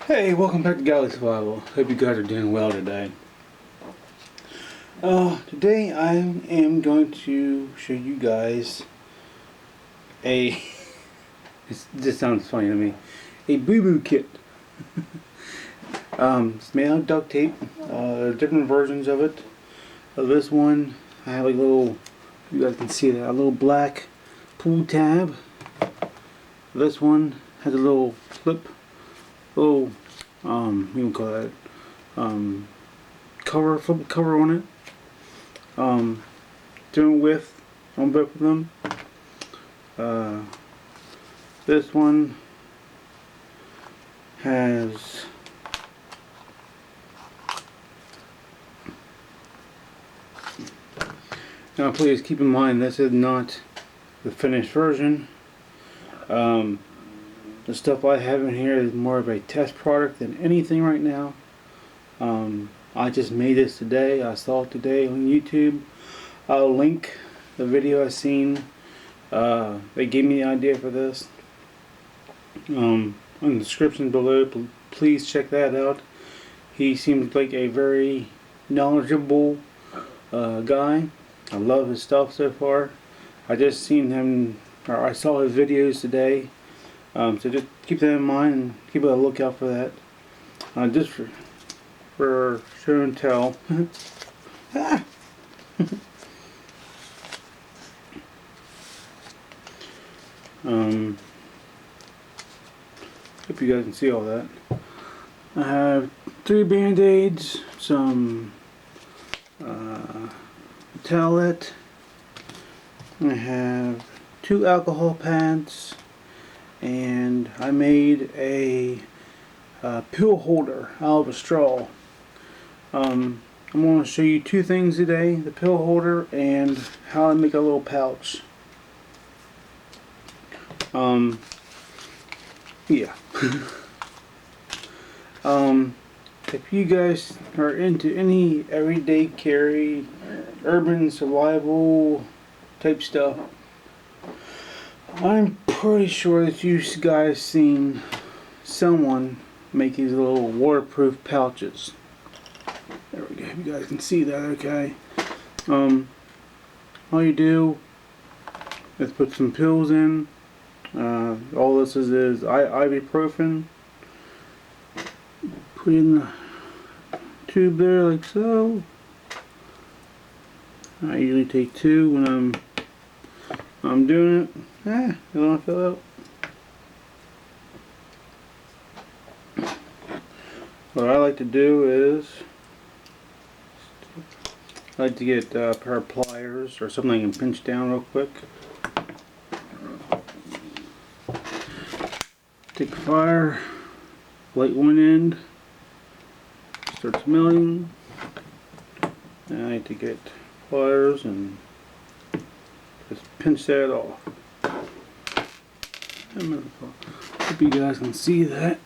Hey, welcome back to Galaxy Survival. Hope you guys are doing well today. Today I am going to show you guys a this sounds funny to me. A boo-boo kit. It's made out of duct tape. There's different versions of it. This one I have like a little, you guys can see that, a little black pull tab. This one has a little flip, little you can call that cover, flip cover on it. Different width on both of them. This one has now please keep in mind this is not the finished version. The stuff I have in here is more of a test product than anything right now. I just made this today. I saw it today on YouTube. I'll link the video I seen. They gave me the idea for this. In the description below, please check that out. He seems like a very knowledgeable guy. I love his stuff so far. I just seen him, or I saw his videos today. So just keep that in mind and keep a lookout for that. Just for show and tell. Ah. Hope you guys can see all that. I have 3 band-aids, some towelette. I have 2 alcohol pads, and I made a pill holder out of a straw. I'm going to show you 2 things today: the pill holder and how to make a little pouch. Yeah. If you guys are into any everyday carry, urban survival type stuff, I'm pretty sure that you guys seen someone make these little waterproof pouches. There we go. You guys can see that, okay? All you do is put some pills in. All this is ibuprofen. Put in the tube there like so. I usually take 2 when I'm doing it. You don't want to fill out. What I like to do is I like to get a pair of pliers or something I can pinch down real quick. Take a fire, light one end, starts melting. And I need to get pliers and just pinch that off. Hope you guys can see that.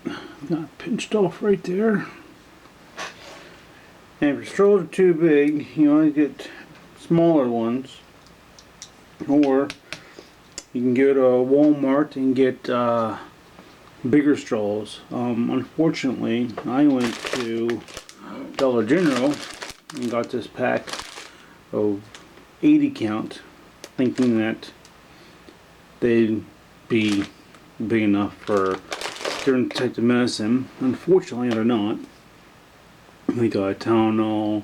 Got it pinched off right there. And if your straws are too big, you always get smaller ones. Or you can go to Walmart and get bigger straws. Unfortunately, I went to Dollar General and got this pack of 80 count, thinking that they'd be big enough for different types of medicine. Unfortunately, they're not. We got Tylenol,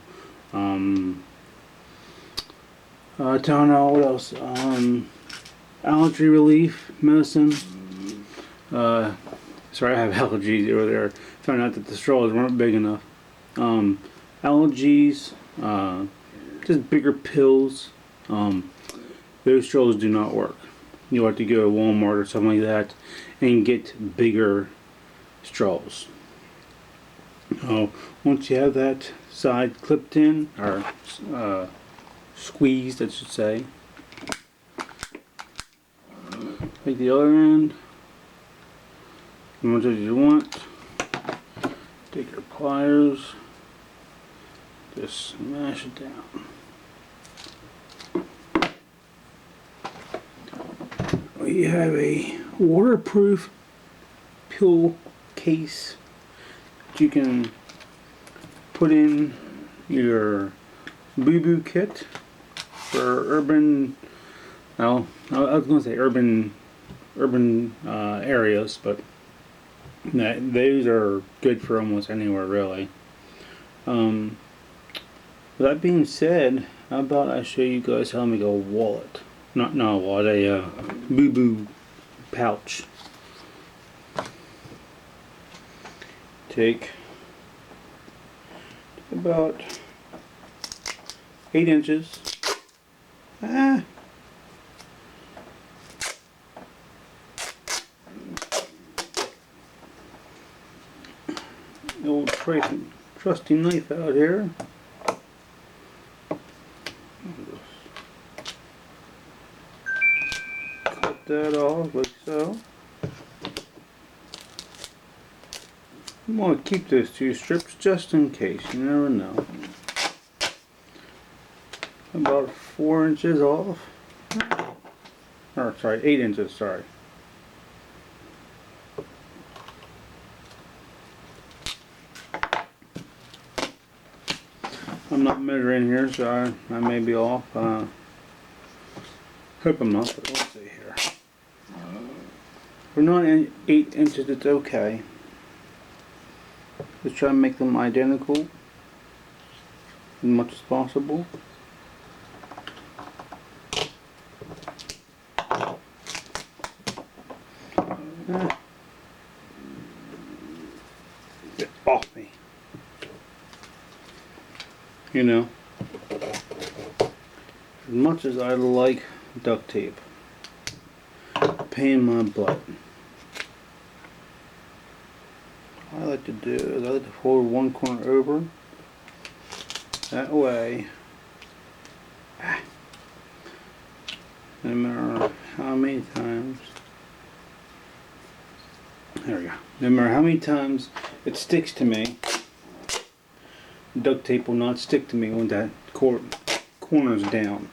what else? Allergy relief medicine. Sorry, I have allergies over there. Found out that the straws weren't big enough. Allergies, just bigger pills. Those straws do not work. You have to go to Walmart or something like that and get bigger straws. Once you have that side clipped in, or squeezed, I should say, take the other end, as much as you want. Take your pliers, just smash it down. We have a waterproof pill case you can put in your boo-boo kit for urban, well, I was going to say urban areas, but those are good for almost anywhere really. With that being said, how about I show you guys how to make a wallet? Not a wallet, a boo-boo pouch. Take about 8 inches. The old trusty knife out here. Cut that off like so. You want to keep those 2 strips just in case, you never know. About 4 inches off. Or sorry, 8 inches, sorry. I'm not measuring here, so I may be off. Hope I'm not, but let's see here. For not 8 inches, it's okay. Let's try and make them identical as much as possible. Get off me. You know, as much as I like duct tape, pain in my butt, what I like to do is I like to fold one corner over. That way, no matter how many times, there we go, no matter how many times it sticks to me, duct tape will not stick to me when that corner's down.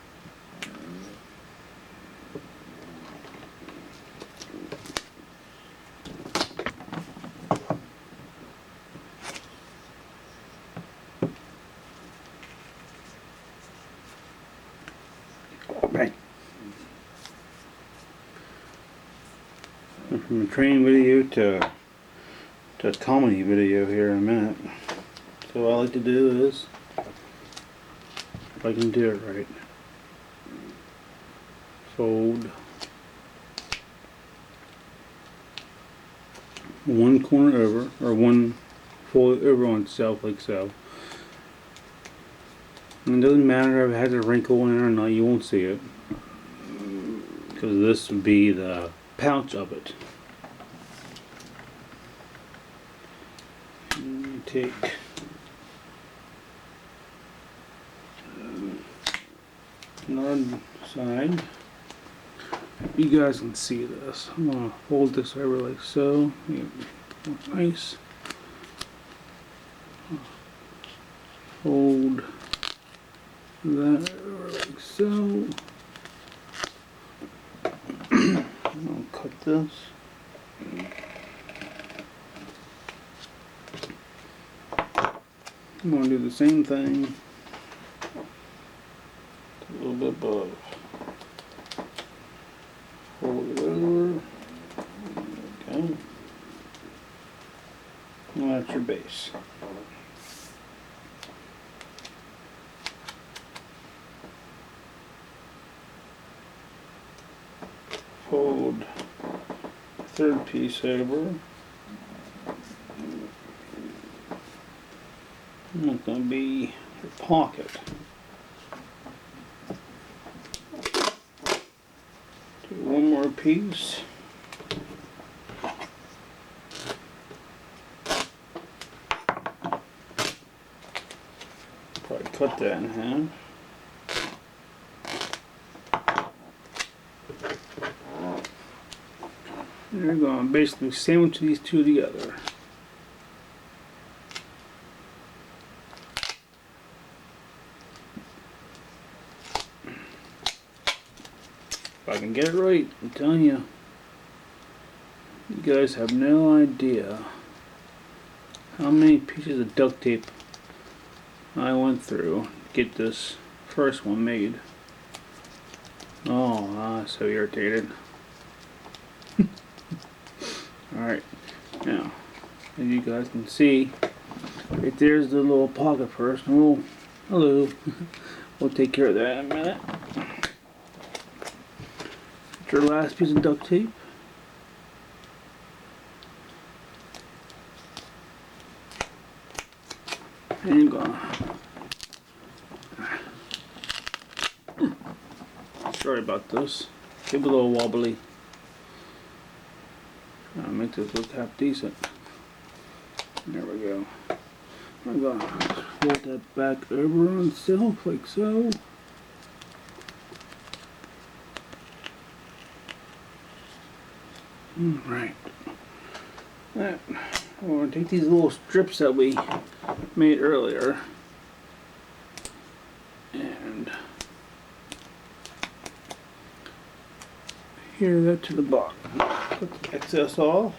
Right. From a training video to a comedy video here in a minute. So what I like to do is, if I can do it right, fold one corner over, or fold it over on itself like so. And it doesn't matter if it has a wrinkle in it or not, you won't see it, because this would be the pouch of it. And you take another side. You guys can see this. I'm going to fold this over like so. Nice. Fold that over like so. I'll cut this. I'm going to do the same thing. A little bit above. Fold it over. Okay. And that's your base. Fold the third piece over. And that's going to be your pocket. Do one more piece. Probably cut that in half. You're going to basically sandwich these two together. If I can get it right, I'm telling you, you guys have no idea how many pieces of duct tape I went through to get this first one made. Oh, I'm so irritated. Alright, now, as you guys can see, right there's the little pocket first. Oh, hello. We'll take care of that in a minute. Your last piece of duct tape. And go. Sorry about this. Give it a little wobbly. Trying to make this look half decent. There we go. I'm gonna fold that back over on itself like so. Alright. We're going to take these little strips that we made earlier and adhere that to the bottom. Put the excess off.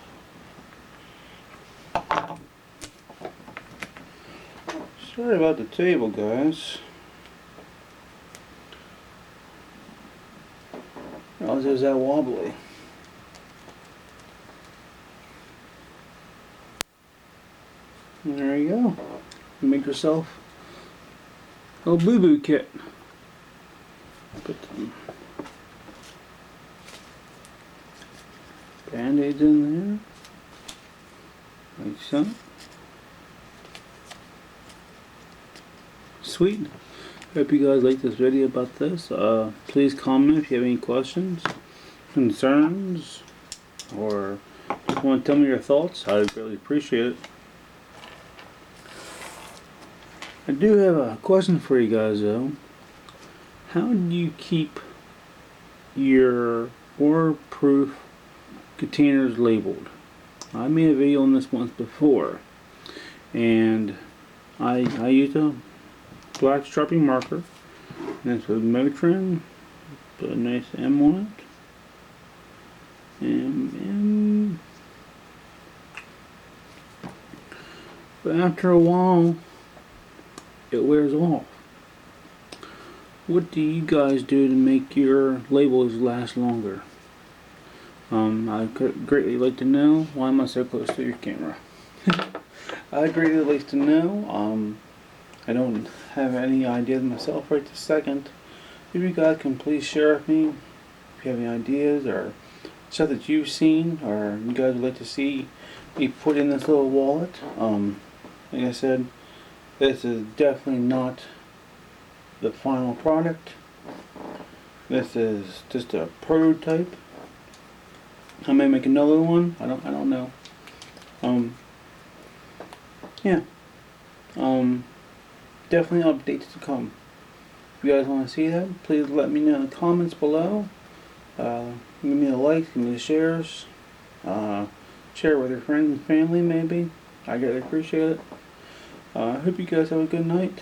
Sorry about the table, guys. Oh, there's that wobbly. And there you go. You make yourself a little boo-boo kit. Put some band-aids in there. Like so. Sweet. Hope you guys like this video about this. Please comment if you have any questions, concerns, or just want to tell me your thoughts. I'd really appreciate it. I do have a question for you guys though. How do you keep your waterproof containers labeled? I made a video on this once before, and I used a black Sharpie marker, and it's with Motrin, put a nice M on it, and but after a while it wears off. What do you guys do to make your labels last longer? I'd greatly like to know. Why am I so close to your camera? I'd greatly like to know. I don't have any ideas myself right this second. If you guys can please share with me if you have any ideas or stuff that you've seen or you guys would like to see me put in this little wallet. Like I said, this is definitely not the final product. This is just a prototype. I may make another one. I don't know. Yeah. Definitely updates to come. If you guys want to see that, please let me know in the comments below. Give me the likes, give me the shares. Share with your friends and family maybe. I greatly appreciate it. I hope you guys have a good night,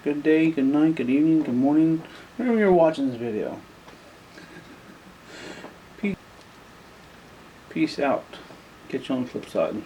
good day, good night, good evening, good morning, whenever you're watching this video. Peace out. Catch you on the flip side.